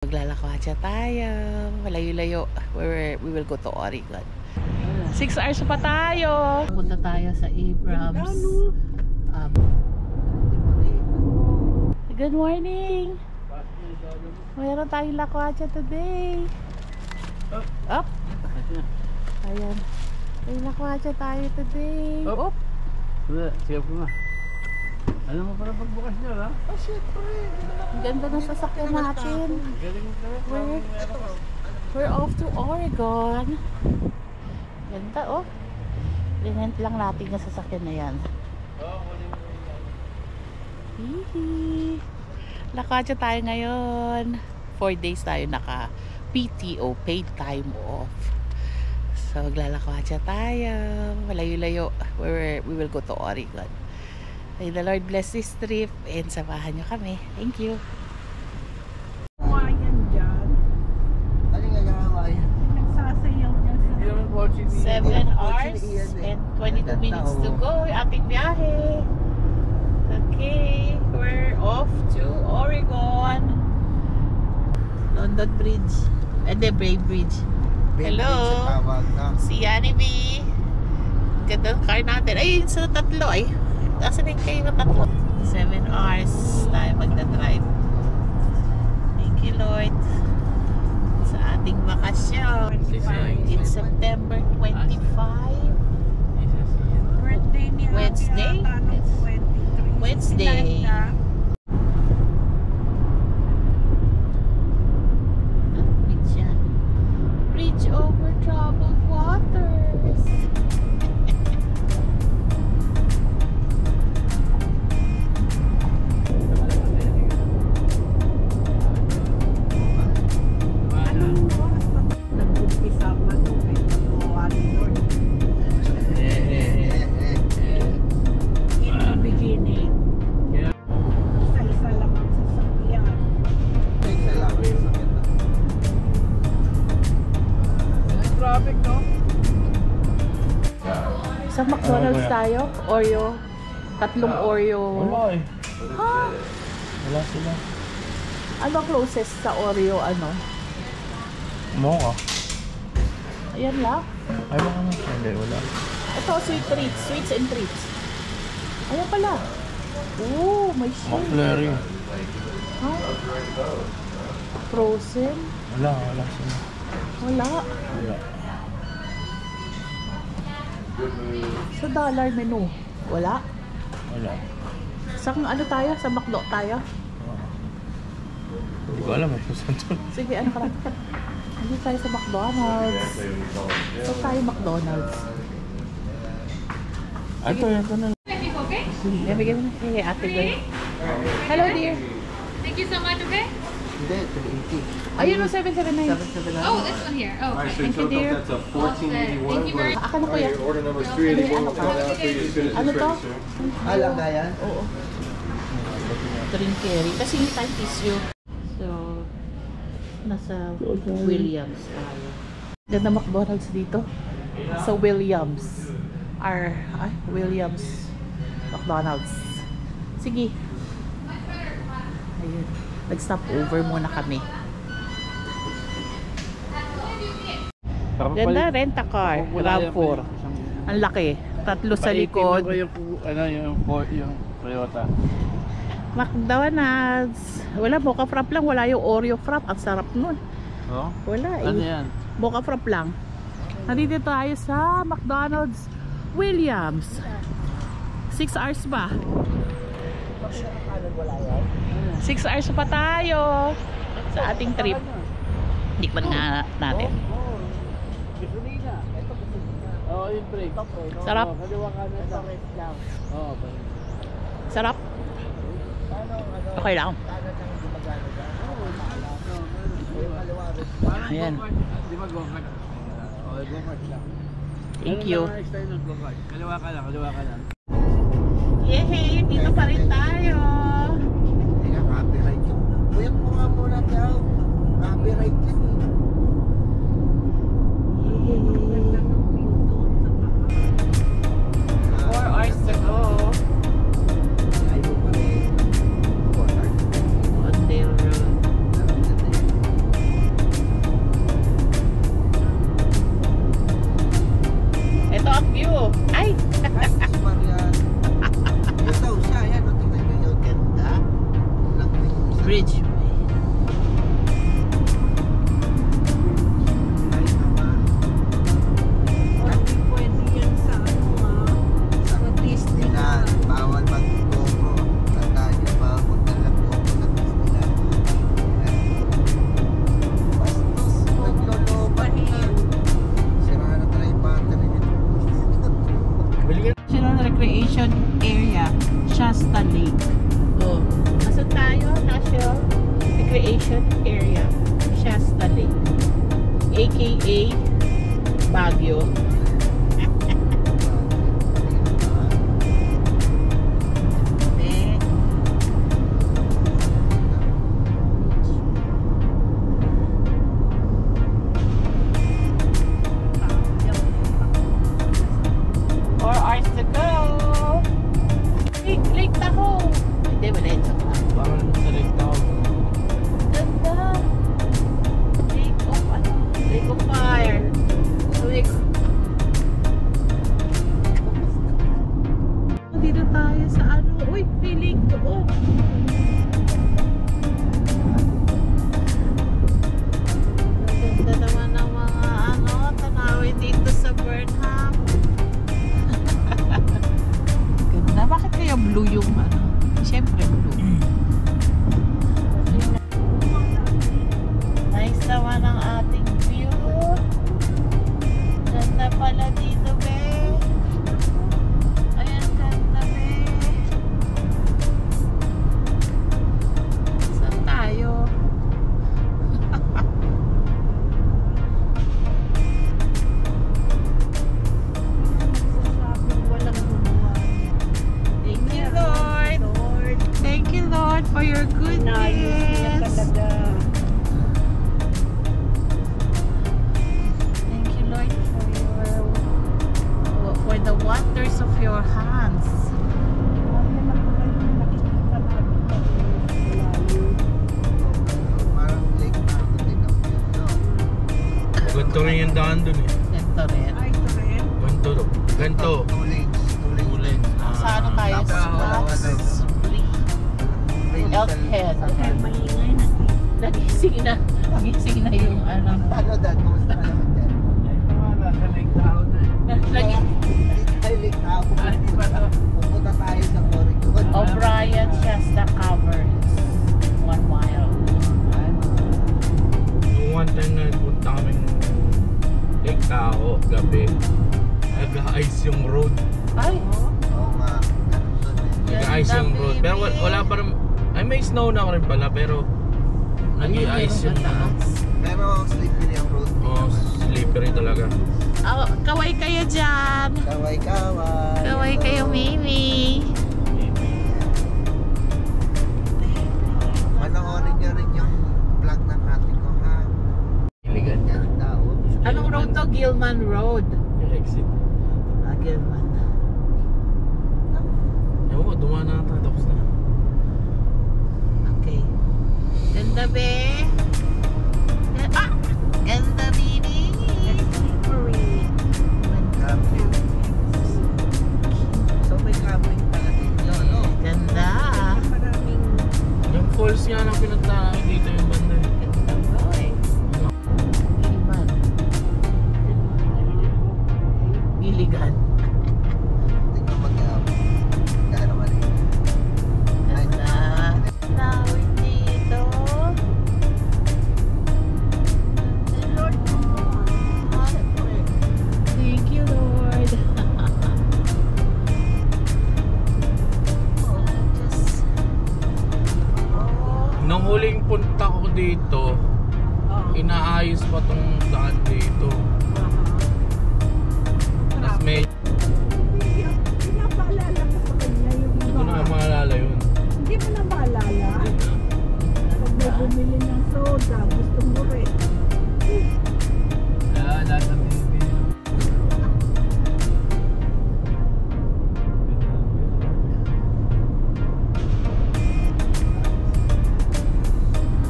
Maglalakad tayo. Malayo-layo. We will go to Oregon. 6 hours pa tayo. Punta tayo sa Abrams. Good morning. Mayroon tayong lakwadya today. Up. Ayan. May lakwadya tayo today. Up. Siya po nga. Alam mo para pagbukas niya, ha? Oh, syempre. Ang ganda ng sasakyan natin. We're off to Oregon. Ganda, oh. Linent lang natin yung sasakyan na yan. Hihi. Lakadya tayo ngayon. 4 days tayo naka PTO, paid time off. So, maglalakadya tayo. Malayo-layo. We will go to Oregon. May the Lord bless this trip and samahan nyo kami. Thank you. Ayan dyan. Ano nga gawin? Nagsasayaw niya sa 7 hours and 22 minutes to go. Yung ating biyahe. Okay. We're off to Oregon. London Bridge. And the Bay Bridge. Hello. Si Yanni B. Ganda ng car natin. Ay, sa tatlo ay. Asan din kayo na tatlo? 7 hours tayo magdadrive. Thank you, Lord. Sa ating bakasyon. It's September 25. birthday niya. Wednesday? Wednesday. Bridge yan. Bridge over troubled waters. Sa McDonald's tayo? Oreo? Tatlong Oreo. Wala eh. Ha? Wala sila. Ano closest sa Oreo? Ano? Mocha. Ayan lang. Ay baka na. Hindi, wala. Ito, sweet treats. Sweets and treats. Ayan pala. Oh, may shake. McFlurry. Ha? Frozen? Wala sila. Wala. Wala. Sa dollar menu? Wala. Wala. Sa ano tayo? Sa McDo tayo? Hindi ko alam eh. Sige, ano ka lang? Hindi tayo sa McDonald's. So tayo McDonald's. Ito na. Bigyan mo na. Hey, ate girl. Hello, dear. Thank you so much, okay? Hindi, 380. Ayun o, 779. 779. Oh, this one here. Oh, okay. Thank you, dear. That's a All set. Thank you very much. Aka na kuya. Your order number is 381. We'll call out for you as soon as Ano it's to? ready, sir. Alam na yan? Oo. Green curry. Kasi hindi tayo tissue. So, nasa Williams tayo. Ganda McDonald's dito. Sa Williams. Williams McDonald's. Sige. Ayun. Nag-stop over muna kami. Ganda, rent-a-car. RAV4. Ang laki. Tatlo sa likod. Yung Toyota. McDonald's. Wala, mocha frap lang. Wala yung Oreo frap. Ang sarap nun. Oh? Wala eh. Ano yan? Mocha frap lang. Nandito tayo sa McDonald's Williams. 6 hours pa. 6 hours pa tayo sa ating trip. Hindi pa nga natin. Oo, yung break. Sarap. Sarap. Okay lang. Ayan. Thank you. Kaliwa ka lang. Yehey! Dito pa rin tayo. Copyright yun. Kuya mo nga muna daw. Copyright yun. 4 hours to go. Ayaw pa rin. On Dale Road. aka Baguio. Lake Tahoe. Hindi, wala ito. Parang sa Lake Tahoe. Ganda. Lake of ano? Lake of Fire. Lake. Dito tayo sa ano? Uy, may lake doon. Ganda naman ng mga ano, tanawin dito sa Burnham. Ganda. Bakit kaya blue yung ano? Siyempre blue. Nice naman ang ating view. Ganda pala dito, be. Ayan, ganda, be. Saan tayo? Thank you, Lord. Thank you, Lord, for your goodness. Thank you, Lord, for the wonders of your hands. Ganito rin yung daan dun eh. Ganito rin. Ganito. Ganito. Two lanes. Sa ano tayo? Elkhead. Nagising na yung ano. Ano dad? Kumusta ka naman dyan? Nasa Lake Tahoe na eh. Dito tayo Lake Tahoe. Pupunta tayo sa Oregon. O'Brien Shasta Caverns. 1 mile. Yung one time na punta kami Lake Tahoe, gabi. Nag-ice yung road. Ay, Oo nga. Ganun doon eh. Nag-ice yung road. Pero wala pa rin. Ay, may snow na rin pala. Pero nag-ice yung Pero slippery ang road. oh, slippery talaga. oh, kaway kayo dyan. Kaway-kaway. Kaway kayo, Mimi. Panoorin niyo rin yung vlog ng ate ko, ha? Iligan niya. Yan tao. Anong road to? Gilman Road. Yung exit. Gilman. Ewan ko, dumaan na ata. Tapos na. Okay. Ganda, be. Ah! Ganda, Mimi. Camping. So may camping pala dito, no? Ganda. Yung falls nga nang pinunta namin dito yung banda eh. Ganda, boy. Gilman. Giligan. Tingnan mag-aaway. Gaano maliit. Ganda. Tawid dito. Thank you, Lord. Just, Nung huling punta ko dito, inaayos pa tong daan dito. Tapos may hindi ko na maalala yun. Hindi mo na maalala? Pag may bumili ng soda, gusto mo rin. Lahat ng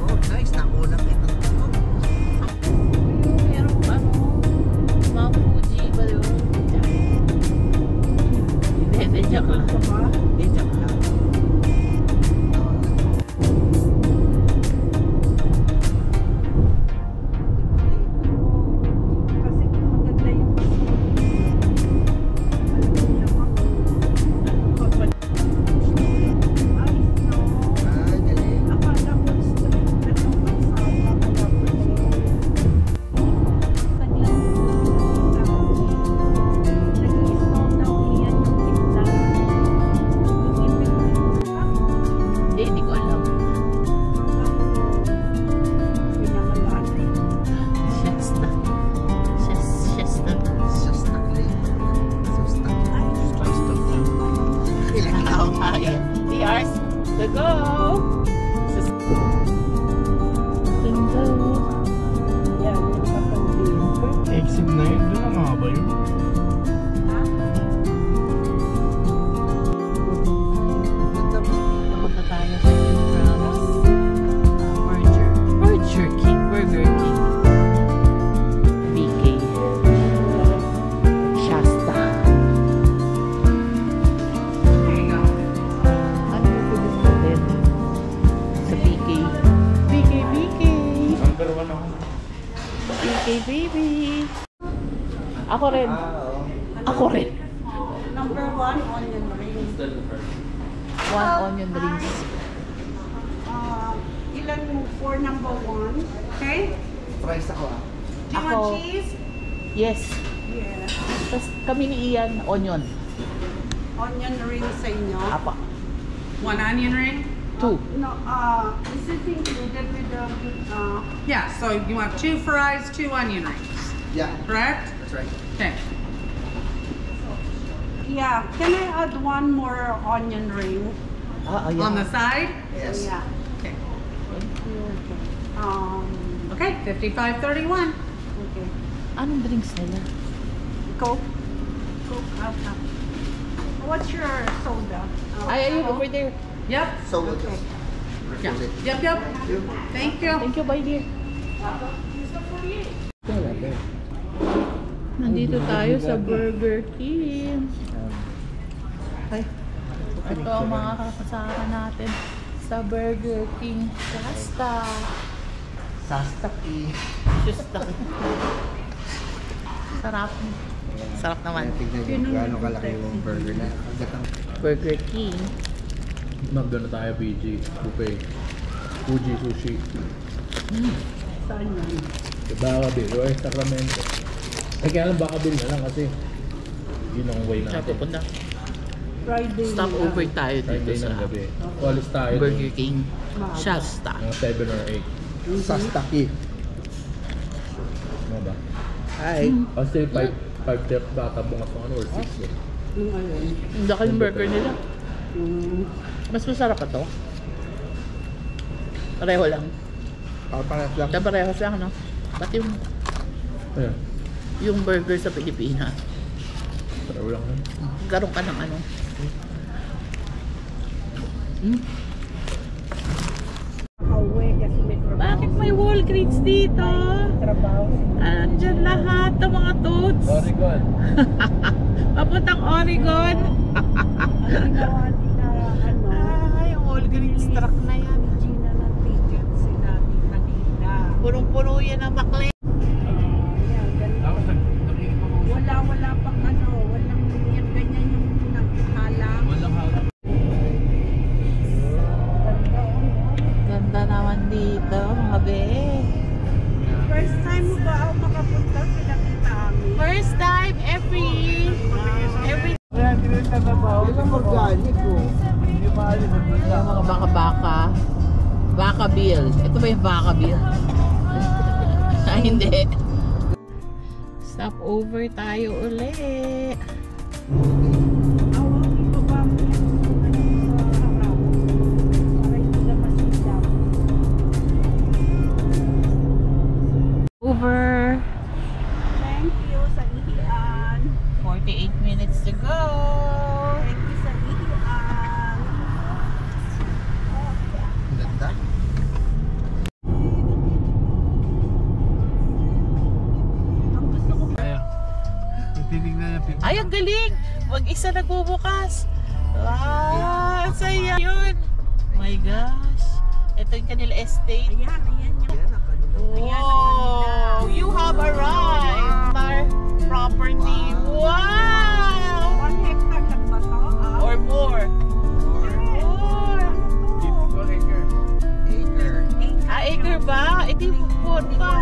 Oh, nice. Nakulang ito. merong ano, Mount Fuji ba yun? Hindi, joke lang. Hindi, joke lang. number 1 ako. Okay, baby. Ako rin. Ako rin. Number 1, onion rings. 1 onion rings. Ilan mo for number 1? Okay? Fries ako ah. Do you Ako. want cheese? Yes. Yeah. Tapos kami ni Ian, onion. Onion rings sa inyo? Apa. 1 onion ring? 2. No, is it included with the, yeah, so you want 2 fries, 2 onion rings, Yeah, correct? that's right. Okay. Yeah, can I add 1 more onion ring Ayan. on the side? Yes. Yeah. Okay. Thank you. Okay, 55.31. Okay. Anong drinks nila? Coke. Coke. What's your soda? Ay, ayun, over there. Yep. So we'll just Yeah. refill it. Yep. Thank you. Thank you, bye dear. Nandito tayo sa Burger King. Ay. Ito ang mga kasama natin sa Burger King. Shasta. Sastaki. Shasta. Sarap. Sarap naman. Tignan nyo gaano kalaki yung burger na. Burger King. Magano tayo, PG. Buffet. Fuji Sushi. Saan yan? Bakabil. O Sacramento. Eh kaya lang Bakabil na lang kasi yun ang way Saan natin. pupunta? Friday. Stop over tayo dito Friday sa ng gabi. Walis tayo. Burger King. Shasta. Mga 7 or 8. Sastaki. Ano ba? Hi. Kasi 5 bata bungas ng ano or 6 eh. Yung ayun. Ang laki yung burger nila. Yung Mas masarap pa to. Pareho lang. Parang lang. Parehas lang, no? Pati Ayan. yung burger sa Pilipinas. Pareho lang yun. Garon ka ng ano. kauwi kasi may trabaho. Bakit may Walgreens dito? Trabaho. Andyan lahat ng mga toads. Very good. Papuntang Oregon. Ang ginawa nila, Ay, yung Walgreens truck na yan. Gina ng ticket sila ni Manila. Punong-puno yan ng bakle. Ayan, ganito. Tapos nag-iipon. Wala pang walang yan, ganyan yung naghalang. Walang hawak. Ganda naman dito, mga be. First time mo ba ako makapunta sila kita amin? First time every Yun ang organic oh. Hindi maalim ang yung mga baka-baka. Baka bill. Ito ba yung baka bill? Hindi. Stop over tayo uli. Awang dito ba mo yan sa harap? Para hindi na masidap. Over. Thank you sa ihian. 48 minutes to go. Thank you sa ihian. Ganda. Ang gusto ko Tinignan niya picture. Ay, ang galing! Mag-isa nagbubukas. Wow! Ang saya yun! My gosh! Ito yung kanila estate. Ayan yung Yan ang kanila. Wow! You have arrived! Our property. Wow! 1 hectare lang ba to? Or more. Acre. Acre ba? Ito yung food pa.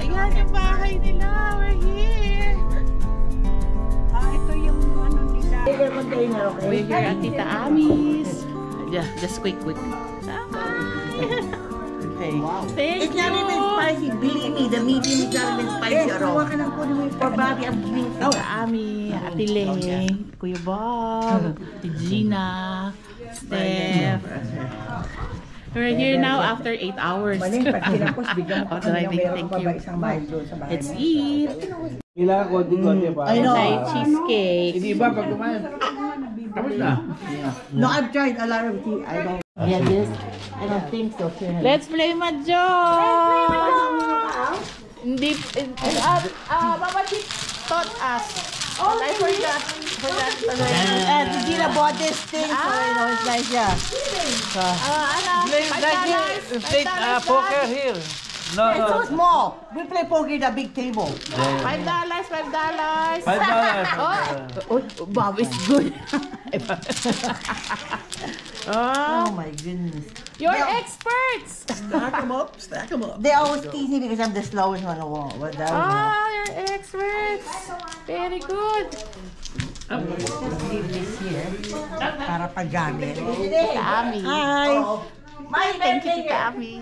Ayan yung bahay nila. We're here. Ito yung ano nila. We're here at Tita Ami's. Yeah, just quick. Wow. Thank It's not even you. spicy. Believe me, the meat is not even spicy at all. For Bobby, I'm being Tita Ami, Ate Leng, Kuya Bob, Gina, Steph. We're here now after 8 hours. of driving. Thank you. Let's eat. I know. Tayo cheesecake. No, I've tried a lot of tea. I don't. Yeah, this. I don't think so. Let's play mahjong. Hindi, Mama Chip taught us. Oh, I forgot. And Gina bought this thing, so you know it's nice. Yeah. $5. Poker here. No, It's so small. We play poker at a big table. $5, $5. $5. Oh, Bob is good. Oh Oh, my goodness. you're experts. Stack them up, stack them up. They always tease me because I'm the slowest on the wall. But that was Ah, you're experts. Very good. just leave this here. Para paggamit. Tami. Hi. Thank you, Tami.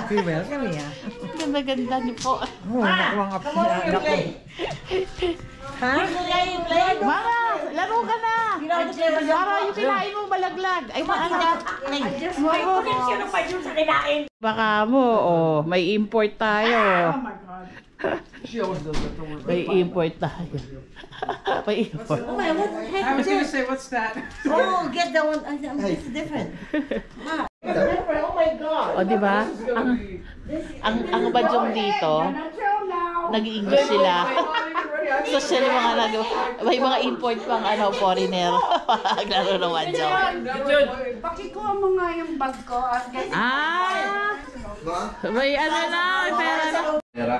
You're welcome, yeah. Ganda-ganda niyo po. Oh, nakuha nga po si anak ko. Ha? Mama, laro ka na. Para yung kinain mo malaglag. Ay, ano? Baka mo, oh, may import tayo. May import tayo. May import. I was gonna say, what's that? Oh, get that one. It's different. O, di ba? Ang badyong dito, nag-i-English sila. Social mga may mga import pang foreigner. Naglaro ng badyong. Pakikuha mo nga yung bag ko. Ah! May na, may pera na. Pera.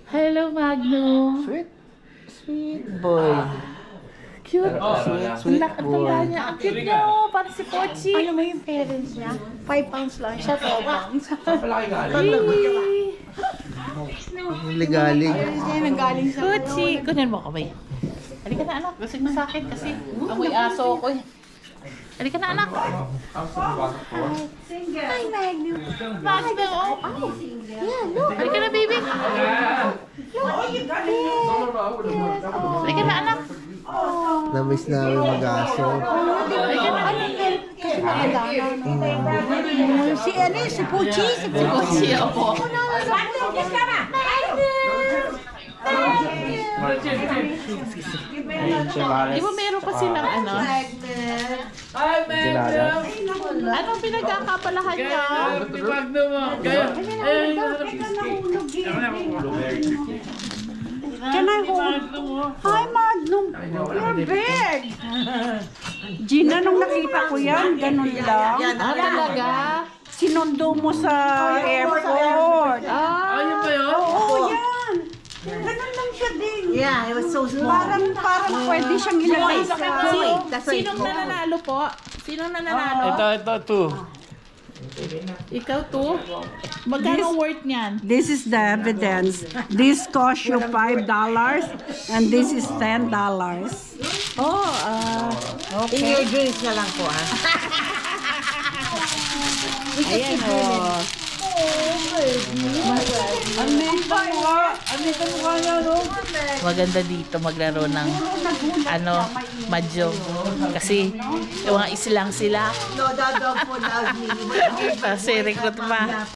Hello, Magnum. Sweet boy. Cute. Sweet Ang boy. tanda niya. Ang cute niya, oh. Parang si Pochi. Ano mo yung parents niya? 5 pounds lang siya, 12 pounds. Palaki galing. Ligalig. Siya nanggaling sa Pochi. Kunin mo kamay. Halika na, anak. Lasing mo sa akin kasi amoy aso ko eh. Halika na, anak. Hi, Magnum. Magnum, oh. Yeah, look. Halika na, baby. Halika na, anak. Namiss namin mag-aso. Halika na. Si ano, si Puchi. Si Pochi, opo. Di ba meron pa silang ano? Anong pinagkakapalahan niya? Can I hold? Hi, Magnum. You're big. Gina, nung nakita ko yan, ganun lang. Ah, talaga? Sinundo mo sa airport. Ah, yun ba yun? Oo, yan. Ganun lang siya din. Yeah, it was so small. Parang pwede siyang ilagay sa... Sinong nananalo po? Sinong nananalo? Ito. Ikaw to? Magkano worth niyan? This is the evidence. This cost you $5 and this is $10. Oh, In your drinks na lang po, ha? ayan oh. Maganda dito maglaro ng mahjong. Kasi yung mga islang sila. No, that dog food loves me. Kasi recruit pa.